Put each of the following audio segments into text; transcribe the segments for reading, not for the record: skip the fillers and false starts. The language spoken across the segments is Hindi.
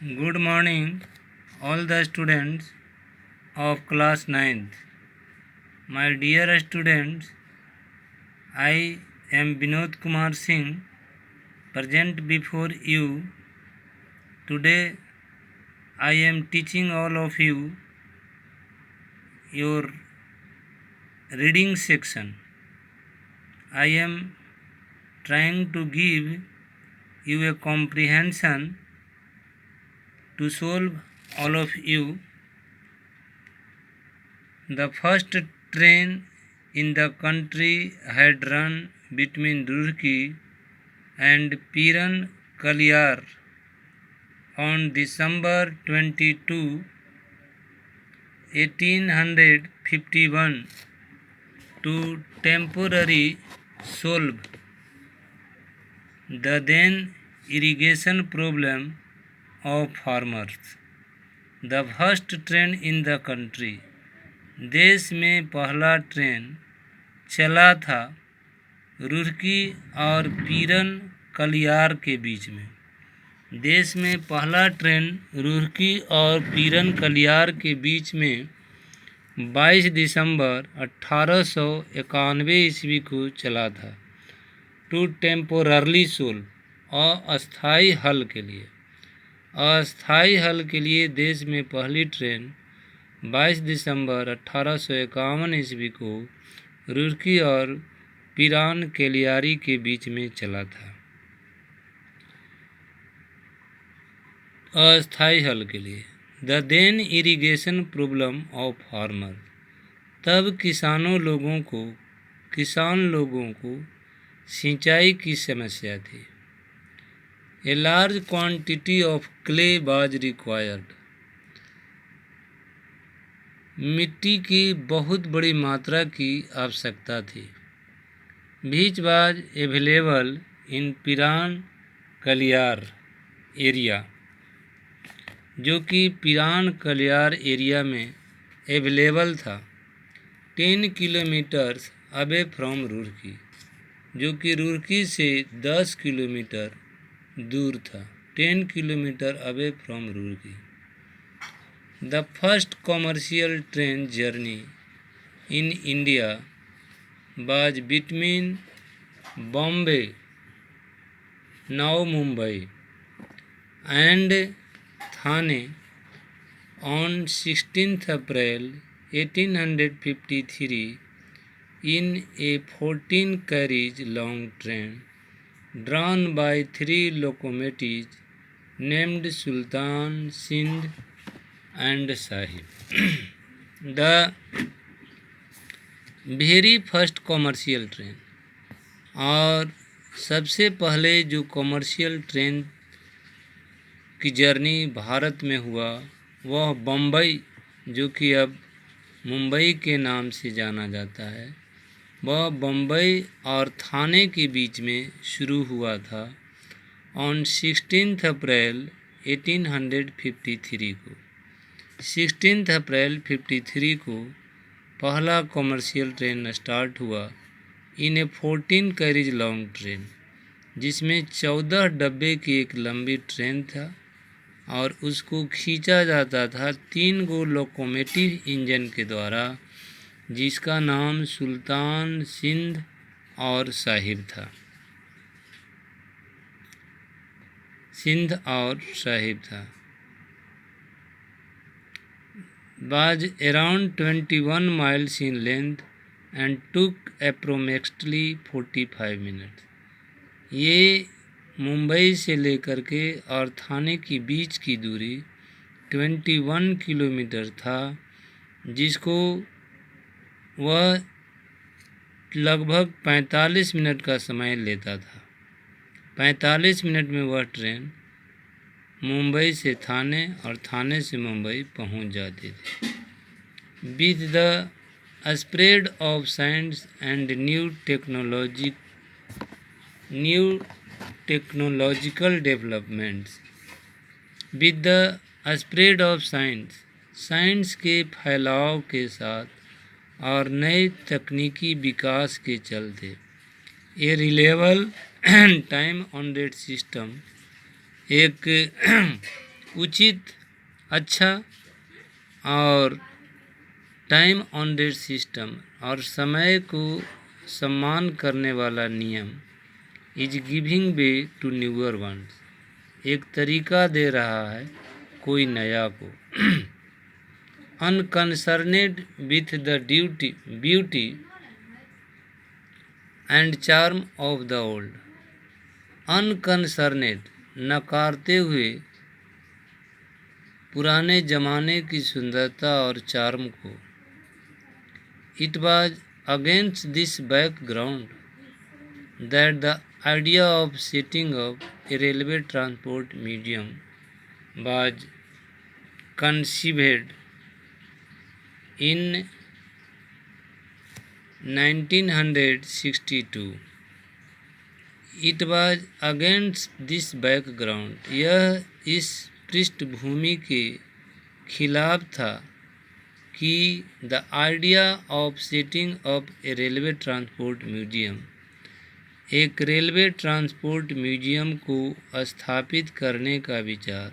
Good morning, all the students of class 9th. My dear students, I am Binod Kumar Singh, present before you. Today, I am teaching all of you your reading section. I am trying to give you a comprehension to solve all of you. The first train in the country had run between Roorkee and Piran Kalyar on December 22, 1851 to temporarily solve the then irrigation problem of farmers. The first train in the country. देश में पहला ट्रेन चला था रुड़की और पीरन कलियार के बीच में। देश में पहला ट्रेन रुड़की और पीरन कलियार के बीच में 22 दिसंबर 1891 ईस्वी को चला था। टू टेम्पोररली सोल्व अस्थाई हल के लिए। अस्थाई हल के लिए देश में पहली ट्रेन 22 दिसंबर 1851 ईस्वी को रुड़की और पिरान कलियारी के बीच में चला था। अस्थाई हल के लिए। The then irrigation problem of farmer. तब किसान लोगों को सिंचाई की समस्या थी। A large quantity of clay was required. मिट्टी की बहुत बड़ी मात्रा की आवश्यकता थी। Beach was available in Piran Kaliyar area, जो कि पिरान कलियार एरिया में अवेलेबल था। 10 किलोमीटर्स अवे फ्रॉम रुड़की, जो कि रुड़की से 10 किलोमीटर दूर था। 10 kilometre away from Roorkee. The first commercial train journey in India was between Bombay, now Mumbai, and Thane on 16th April 1853 in a 14-carriage long train drawn by 3 locomotives named Sultan, Sindh and Sahib. The very first commercial train, और सबसे पहले जो कॉमर्शियल ट्रेन की जर्नी भारत में हुआ वह बम्बई, जो कि अब मुंबई के नाम से जाना जाता है, वह बम्बई और थाने के बीच में शुरू हुआ था ऑन 16 अप्रैल 1853 को। 16 अप्रैल 53 को पहला कॉमर्शियल ट्रेन स्टार्ट हुआ इन ए 14 कैरेज लॉन्ग ट्रेन, जिसमें 14 डब्बे की एक लंबी ट्रेन था और उसको खींचा जाता था 3 गो लोकोमोटिव इंजन के द्वारा, जिसका नाम सुल्तान, सिंध और साहिब था। सिंध और साहिब था। Was around 21 miles in length and took approximately 45 minutes. ये मुंबई से लेकर के और थाने की बीच की दूरी 21 किलोमीटर था, जिसको वह लगभग 45 मिनट का समय लेता था। 45 मिनट में वह ट्रेन मुंबई से थाने और थाने से मुंबई पहुंच जाती थी। With the spread of science and new technological developments. With the spread of science के फैलाव के साथ और नए तकनीकी विकास के चलते a reliable time on date system, एक उचित, अच्छा और टाइम ऑनरेड सिस्टम और समय को सम्मान करने वाला नियम is giving way to newer ones, एक तरीका दे रहा है कोई नया को। Unconcerned with the beauty and charm of the old, unconcerned नकारते हुए पुराने जमाने की सुंदरता और चार्म को। It was against this background that the idea of setting up a railway transport museum was conceived in 1962. It was against this background, यह इस पृष्ठभूमि के खिलाफ था कि the idea of setting up a railway transport museum, एक रेलवे ट्रांसपोर्ट म्यूजियम को स्थापित करने का विचार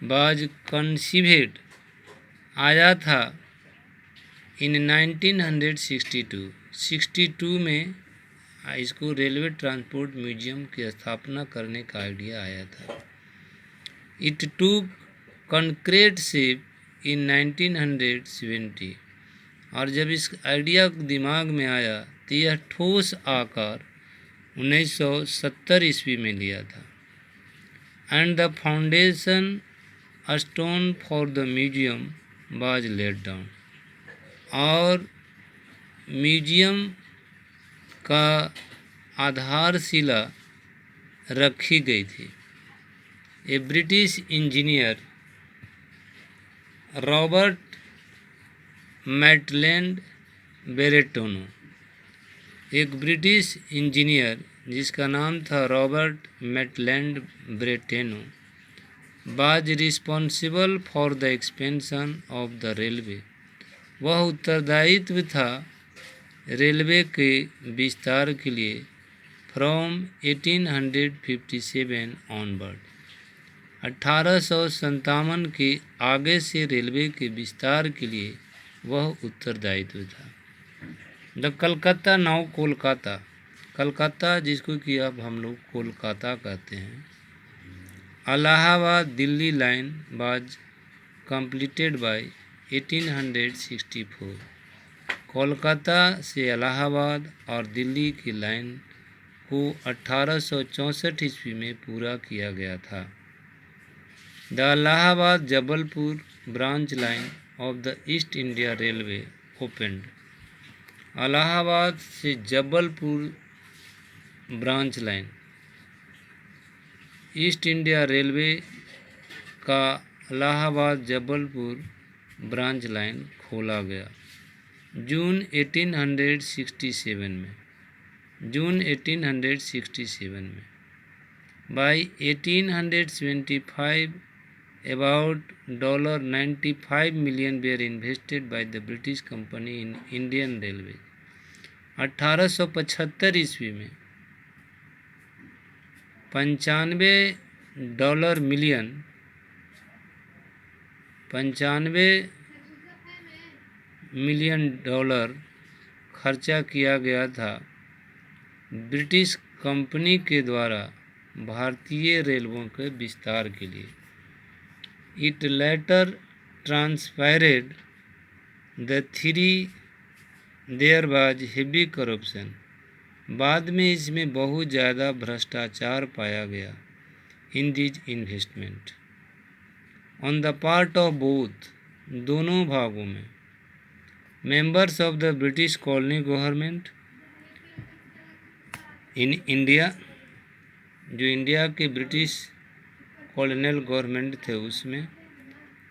बाज कंसीवेड आया था इन 1962 में इसको रेलवे ट्रांसपोर्ट म्यूजियम की स्थापना करने का आइडिया आया था। It took concrete shape in 1970, और जब इस आइडिया दिमाग में आया तो यह ठोस आकार 1970 ईस्वी में लिया था। And the foundation stone for the museum was laid down, और म्यूजियम का आधारशिला रखी गई थी। A British engineer Robert Maitland Brereton, एक ब्रिटिश इंजीनियर जिसका नाम था Robert Maitland Brereton, was responsible for the expansion of the railway, वह उत्तरदायित्व था रेलवे के विस्तार के लिए फ्रॉम 1857 ऑनवर्ड, 1857 के आगे से रेलवे के विस्तार के लिए वह उत्तरदायित्व था। द कलकत्ता नाउ कोलकाता, कलकत्ता जिसको कि अब हम लोग कोलकाता कहते हैं, Allahabad Delhi line was completed by 1864, Kolkata से इलाहाबाद और दिल्ली की लाइन को 1864 ईस्वी में पूरा किया गया था। The Allahabad Jabalpur branch line of the East India Railway opened, Allahabad से Jabalpur branch line East India Railway का इलाहाबाद जबलपुर ब्रांच लाइन खोला गया जून 1867 में, जून 1867 में। By 1875 about $95 million were invested by the British company in Indian Railway। 1875 ईस्वी में $95 मिलियन खर्चा किया गया था ब्रिटिश कंपनी के द्वारा भारतीय रेलवों के विस्तार के लिए। It later transpired the three there was heavy corruption, बाद में इसमें बहुत ज़्यादा भ्रष्टाचार पाया गया in these investment on the part of both, दोनों भागों में, members of the British colony government in India, जो इंडिया के ब्रिटिश कॉलोनियल गवर्नमेंट थे उसमें,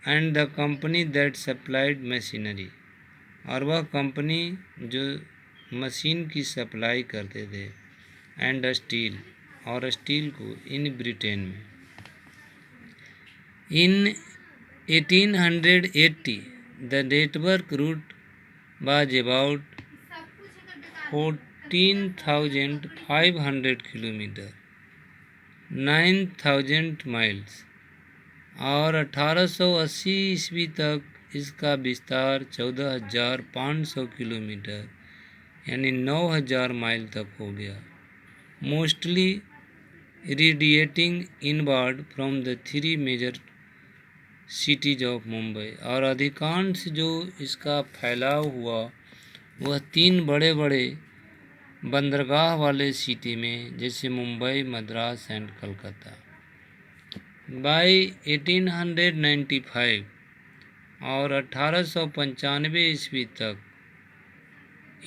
and the company that supplied machinery, और वह कंपनी जो मशीन की सप्लाई करते थे, एंड स्टील, और स्टील को इन ब्रिटेन में। In 1880 the network route was about 14,500 kilometre, 9,000 miles, और 1880 ईस्वी तक इसका विस्तार 14,500 किलोमीटर यानी 9,000 माइल तक हो गया, mostly radiating inward from the 3 major cities of Mumbai. और अधिकांश जो इसका फैलाव हुआ वह 3 बड़े बड़े बंदरगाह वाले सिटी में, जैसे मुंबई, मद्रास एंड कलकत्ता। बाय 1895 और 1895 ईस्वी तक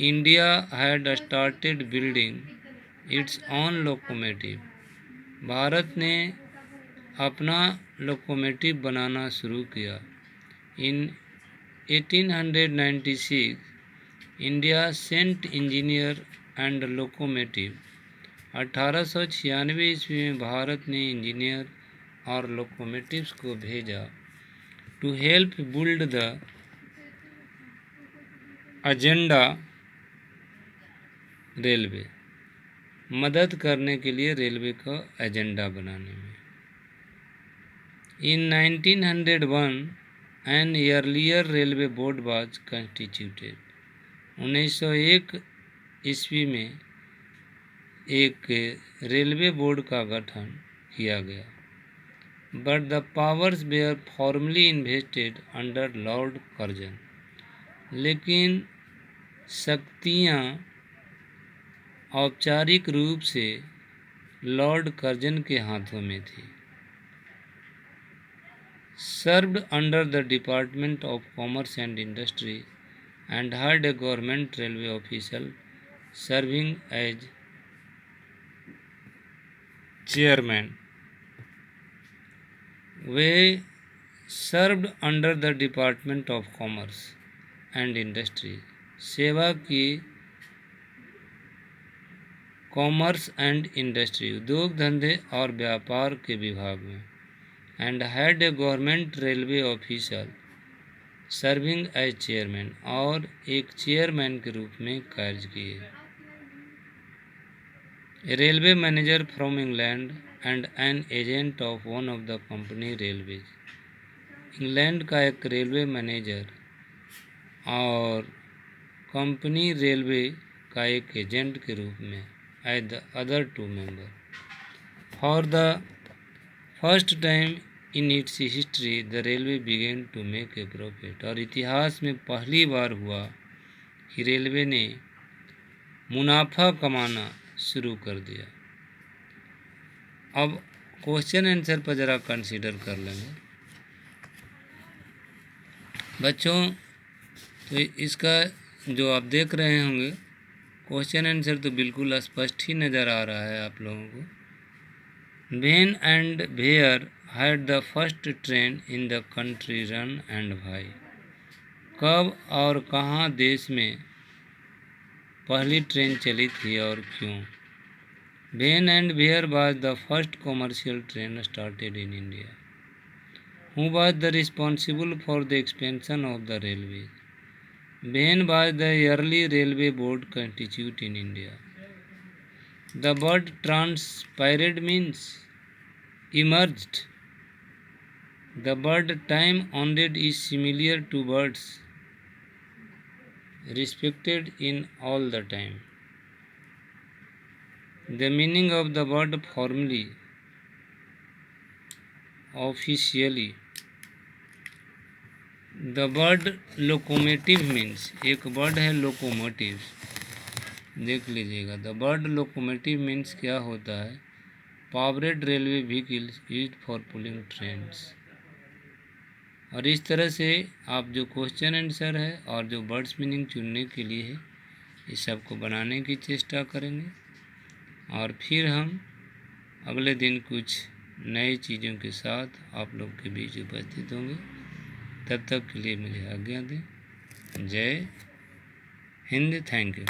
India had started building its own locomotive. Bharat ने अपना लोकोमोटिव बनाना शुरू किया। In 1896 India sent engineer and locomotive. 1896 ईस्वी में भारत ने इंजीनियर और लोकोमोटिव्स को भेजा to help build the agenda railway, मदद करने के लिए रेलवे का एजेंडा बनाने में। In 1901 an earlier railway board was constituted. 1901 ईस्वी में एक रेलवे बोर्ड का गठन किया गया। But the powers were formally invested under Lord Curzon. लेकिन शक्तियाँ औपचारिक रूप से लॉर्ड कर्जन के हाथों में थी। Served under the department of commerce and industry and had a government railway officer serving as chairman. वे served under the department of commerce and industry, सेवा की कॉमर्स एंड इंडस्ट्री, उद्योग धंधे और व्यापार के विभाग में। And had a government railway officer serving as chairman, और एक चेयरमैन के रूप में कार्य किए। A railway manager from England and an agent of one of the company railways. England का एक रेलवे मैनेजर और कंपनी रेलवे का एक एजेंट के रूप में as the other 2 member. For the first time in its history the railway began to make a profit. और इतिहास में पहली बार हुआ कि रेलवे ने मुनाफा कमाना शुरू कर दिया। अब क्वेश्चन आंसर पर ज़रा कंसीडर कर लेंगे बच्चों। तो इसका जो आप देख रहे होंगे क्वेश्चन आंसर तो बिल्कुल स्पष्ट ही नज़र आ रहा है आप लोगों को। When and where had the first train in the country run and why. कब और कहाँ देश में पहली ट्रेन चली थी और क्यों। When and where was the first commercial train started in India. Who was the responsible for the expansion of the railway. When was the early railway board constituted in India? The word transpired means emerged. The word time honored is similar to words respected in all the time. The meaning of the word formally, officially. The word locomotive means, एक वर्ड है लोकोमोटिव, देख लीजिएगा। द वर्ड लोकोमोटिव मीन्स क्या होता है, powered railway vehicles used for pulling trains. और इस तरह से आप जो क्वेश्चन आंसर है और जो वर्ड्स मीनिंग चुनने के लिए है इस सब को बनाने की चेष्टा करेंगे और फिर हम अगले दिन कुछ नई चीज़ों के साथ आप लोग के बीच उपस्थित होंगे। तब तक के लिए मुझे आज्ञा दें। जय हिंद। Thank you.